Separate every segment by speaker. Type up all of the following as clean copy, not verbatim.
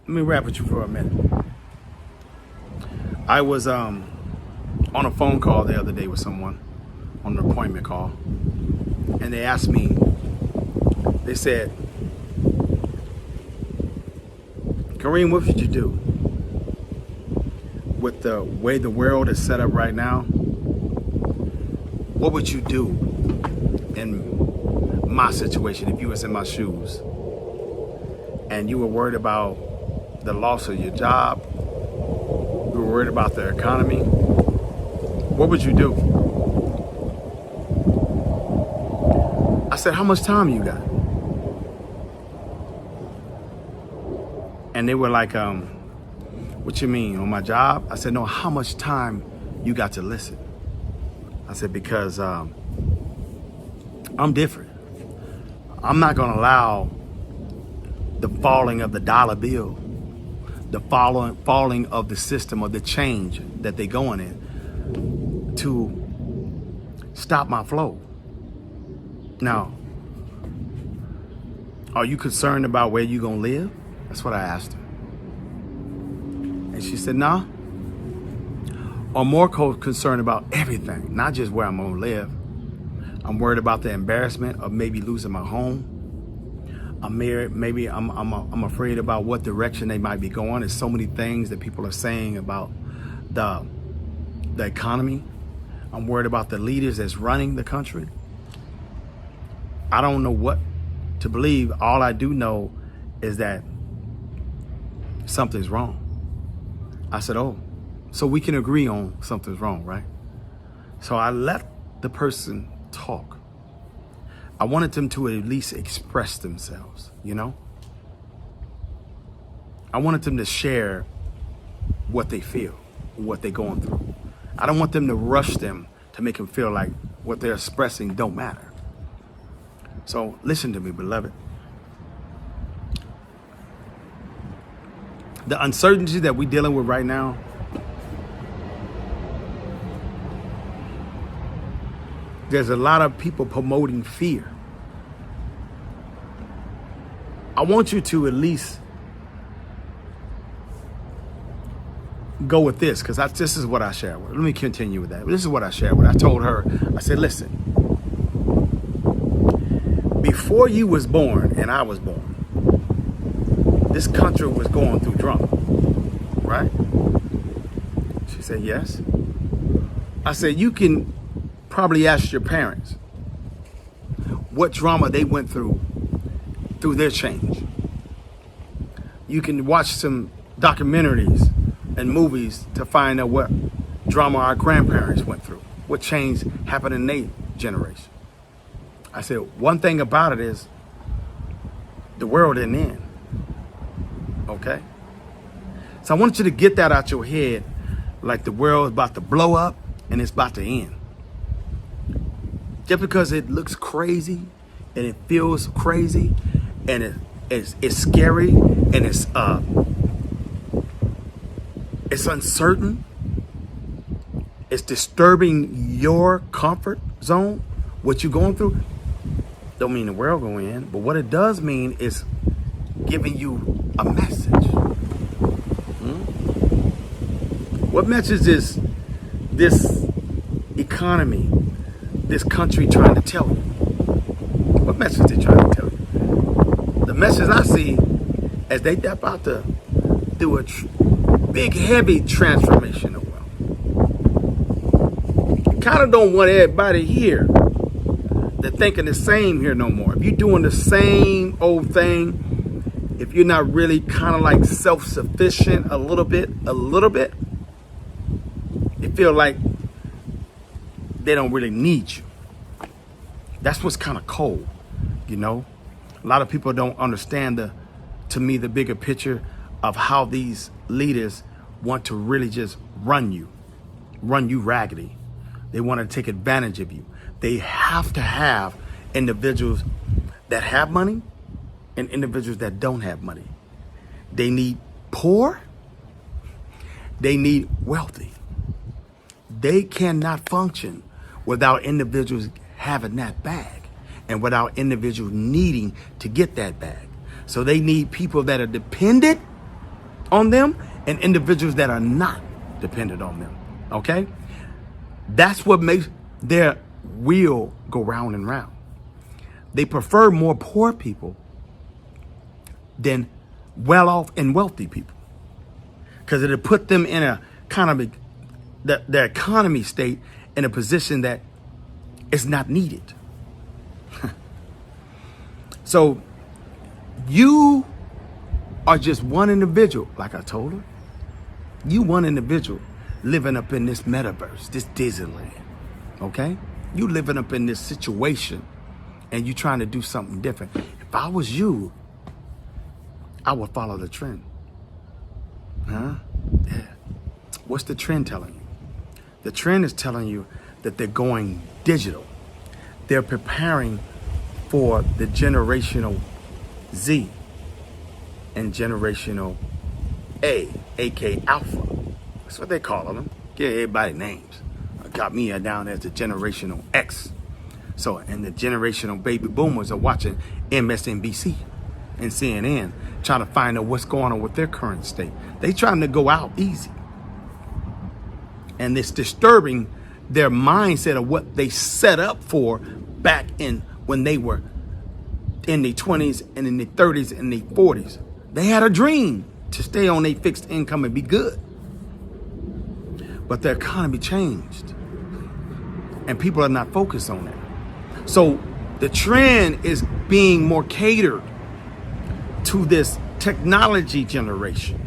Speaker 1: Let me rap with you for a minute. I was on a phone call the other day with someone on an appointment call, and they asked me, they said, Kareem, what would you do with the way the world is set up right now? What would you do in my situation if you was in my shoes and you were worried about the loss of your job, you were worried about the economy? What would you do? I said, how much time you got? And they were like, what you mean, on my job? I said, no, how much time you got to listen? I said, because I'm different. I'm not gonna allow the falling of the dollar bill, the falling of the system, or the change that they're going in to stop my flow. Now, are you concerned about where you gonna live? That's what I asked her. And she said, nah. I'm more concerned about everything, not just where I'm gonna live. I'm worried about the embarrassment of maybe losing my home. I'm afraid about what direction they might be going. There's so many things that people are saying about the economy. I'm worried about the leaders that's running the country. I don't know what to believe. All I do know is that something's wrong. I said, oh, so we can agree on something's wrong, right? So I let the person talk. I wanted them to at least express themselves, you know? I wanted them to share what they feel, what they're going through. I don't want them to rush them to make them feel like what they're expressing don't matter. So listen to me, beloved. The uncertainty that we're dealing with right now, there's a lot of people promoting fear. I want you to at least go with this, because this is what I shared with her. Let me continue with that. This is what I shared with her. I told her, I said, listen, before you was born and I was born, this country was going through drama, right? She said, yes. I said, you can probably ask your parents what drama they went through their change. You can watch some documentaries and movies to find out what drama our grandparents went through, what change happened in their generation. I said, one thing about it is the world didn't end, okay? So I want you to get that out your head, like the world is about to blow up and it's about to end. Just because it looks crazy and it feels crazy and it's scary and it's uncertain, it's disturbing your comfort zone, what you're going through, don't mean the world gonna end, but what it does mean is giving you a message. What message is this economy, this country trying to tell you? What message they trying to tell you? The message I see as they about to do a big, heavy transformation of wealth. Kind of don't want everybody here that thinking the same here no more. If you're doing the same old thing, if you're not really kind of like self-sufficient a little bit, you feel like they don't really need you. That's what's kind of cold, you know? A lot of people don't understand to me, the bigger picture of how these leaders want to really just run you raggedy. They want to take advantage of you. They have to have individuals that have money and individuals that don't have money. They need poor. They need wealthy. They cannot function without individuals having that bag and without individuals needing to get that bag. So they need people that are dependent on them and individuals that are not dependent on them. Okay? That's what makes their wheel go round and round. They prefer more poor people than well-off and wealthy people, because it'll put them in a kind of their economy state in a position that is not needed. So you are just one individual, like I told her. You one individual living up in this metaverse, this Disneyland, okay? You living up in this situation and you trying to do something different. If I was you, I would follow the trend. Huh? Yeah. What's the trend telling you? The trend is telling you that they're going digital. They're preparing for the generational Z and generational A, aka Alpha. That's what they call them. Give everybody names. Got me down as the generational X. So, and the generational baby boomers are watching MSNBC and CNN, trying to find out what's going on with their current state. They trying to go out easy. And it's disturbing their mindset of what they set up for back in when they were in their 20s and in their 30s and their 40s. They had a dream to stay on a fixed income and be good. But the economy changed. And people are not focused on that. So the trend is being more catered to this technology generation.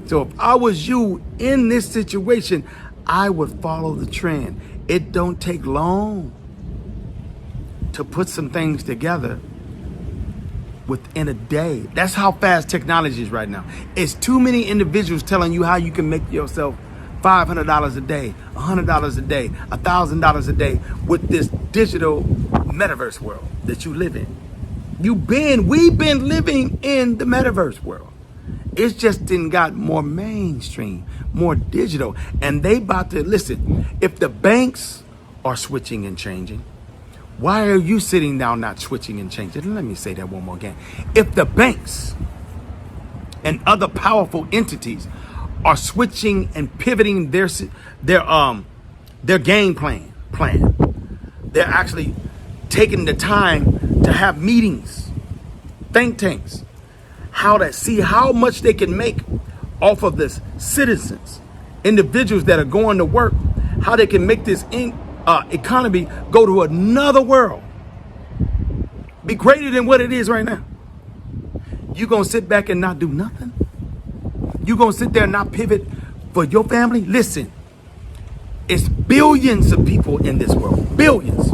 Speaker 1: So if I was you in this situation, I would follow the trend. It don't take long to put some things together within a day. That's how fast technology is right now. It's too many individuals telling you how you can make yourself $500 a day, $100 a day, $1,000 a day with this digital metaverse world that you live in. We've been living in the metaverse world. It's just then got more mainstream, more digital. And they about to, listen, if the banks are switching and changing, why are you sitting down not switching and changing? Let me say that one more again. If the banks and other powerful entities are switching and pivoting their game plan, they're actually taking the time to have meetings, think tanks, how to see how much they can make off of this citizens, individuals that are going to work, how they can make this economy go to another world, be greater than what it is right now. You gonna sit back and not do nothing? You gonna sit there and not pivot for your family? Listen, it's billions of people in this world, billions.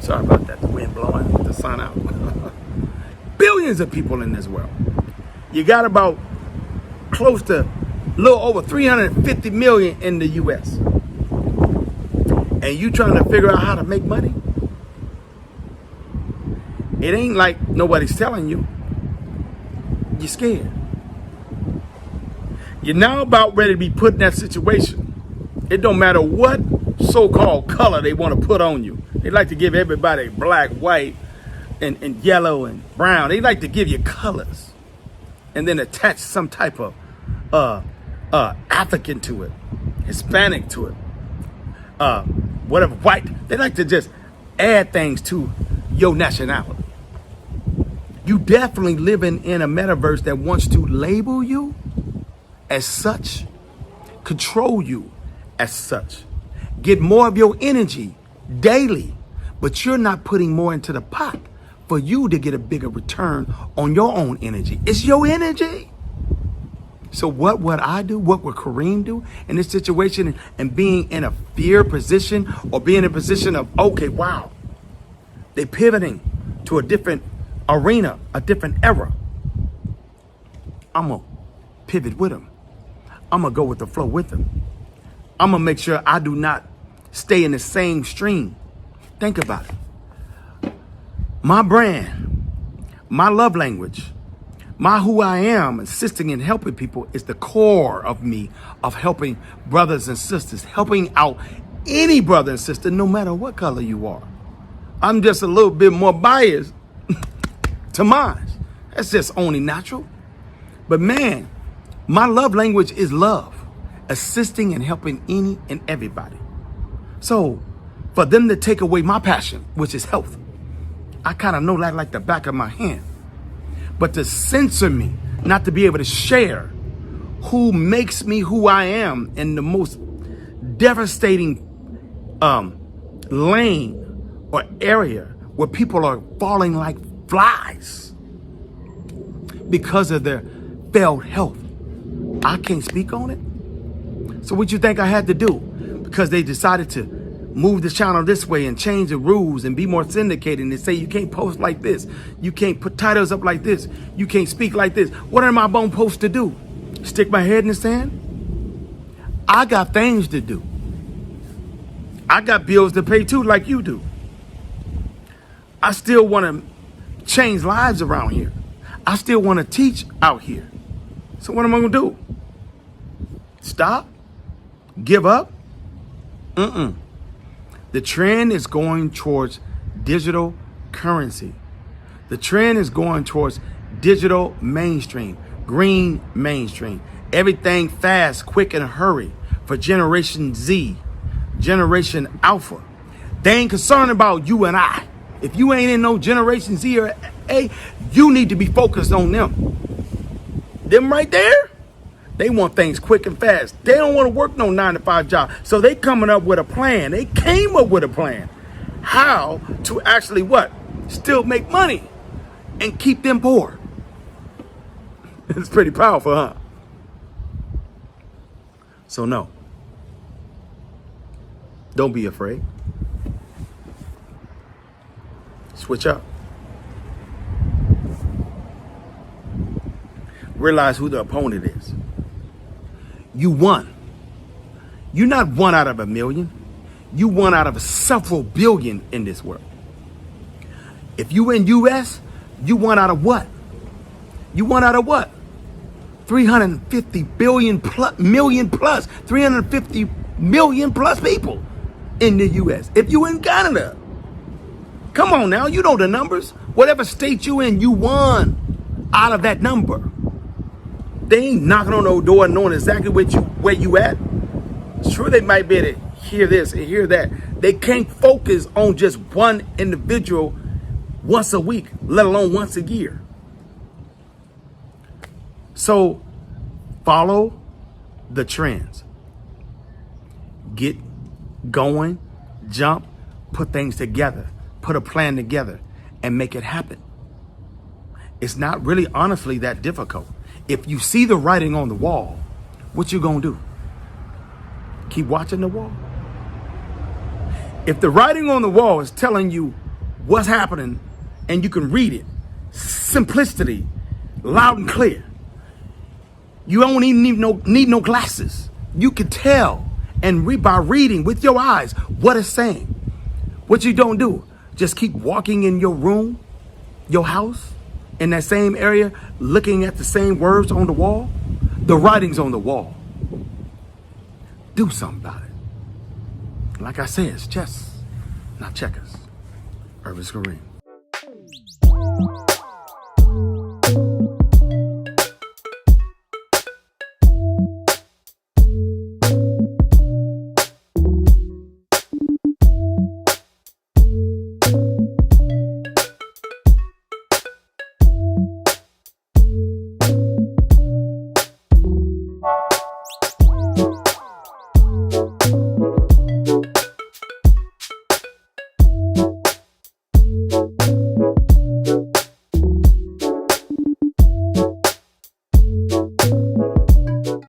Speaker 1: Sorry about that, the wind blowing the sun out. Billions of people in this world. You got about close to a little over 350 million in the US. And you trying to figure out how to make money? It ain't like nobody's telling you. You're scared. You're now about ready to be put in that situation. It don't matter what so-called color they want to put on you. They like to give everybody black, white, and yellow and brown. They like to give you colors and then attach some type of African to it, Hispanic to it, whatever, white. They like to just add things to your nationality. You definitely living in a metaverse that wants to label you as such, control you as such, get more of your energy daily, but you're not putting more into the pot for you to get a bigger return on your own energy. It's your energy. So what would I do? What would Kareem do in this situation and being in a fear position or being in a position of, okay, wow, they pivoting to a different arena, a different era. I'm going to pivot with them. I'm going to go with the flow with them. I'm going to make sure I do not stay in the same stream. Think about it. My brand, my love language, my who I am, assisting and helping people is the core of me, of helping brothers and sisters, helping out any brother and sister, no matter what color you are. I'm just a little bit more biased to mine. That's just only natural. But man, my love language is love, assisting and helping any and everybody. So for them to take away my passion, which is health, I kind of know that like the back of my hand. But to censor me, not to be able to share who makes me who I am in the most devastating lane or area where people are falling like flies because of their failed health. I can't speak on it. So what you think I had to do? Because they decided to move the channel this way and change the rules and be more syndicated and they say you can't post like this, you can't put titles up like this, you can't speak like this. What am I supposed to do? Stick my head in the sand? I got things to do. I got bills to pay too, like you do. I still want to change lives around here. I still want to teach out here. So what am I going to do? Stop? Give up? The trend is going towards digital currency. The trend is going towards digital mainstream, green mainstream. Everything fast, quick, and hurry for Generation Z, Generation Alpha. They ain't concerned about you and I. If you ain't in no Generation Z or A, you need to be focused on them. Them right there, they want things quick and fast. They don't want to work no 9-to-5 job. So they coming up with a plan. They came up with a plan. How to actually what? Still make money and keep them poor. It's pretty powerful, huh? So no. Don't be afraid. Switch up. Realize who the opponent is. You won. You're not one out of a million. You one out of several billion in this world. If you in US, you one out of what? You one out of what? 350 billion plus, million plus, 350 million plus people in the US. If you in Canada, come on now, you know the numbers. Whatever state you in, you won out of that number. They ain't knocking on no door knowing exactly where you at. Sure, they might be able to hear this and hear that. They can't focus on just one individual once a week, let alone once a year. So follow the trends. Get going, jump, put things together, put a plan together, and make it happen. It's not really honestly that difficult. If you see the writing on the wall, what you gonna do? Keep watching the wall? If the writing on the wall is telling you what's happening and you can read it, simplicity, loud and clear, you don't even need no glasses. You can tell and read by reading with your eyes what it's saying. What you don't do, just keep walking in your room, your house, in that same area, looking at the same words on the wall. The writing's on the wall. Do something about it. Like I said, it's chess, not checkers. Irvis Kareem.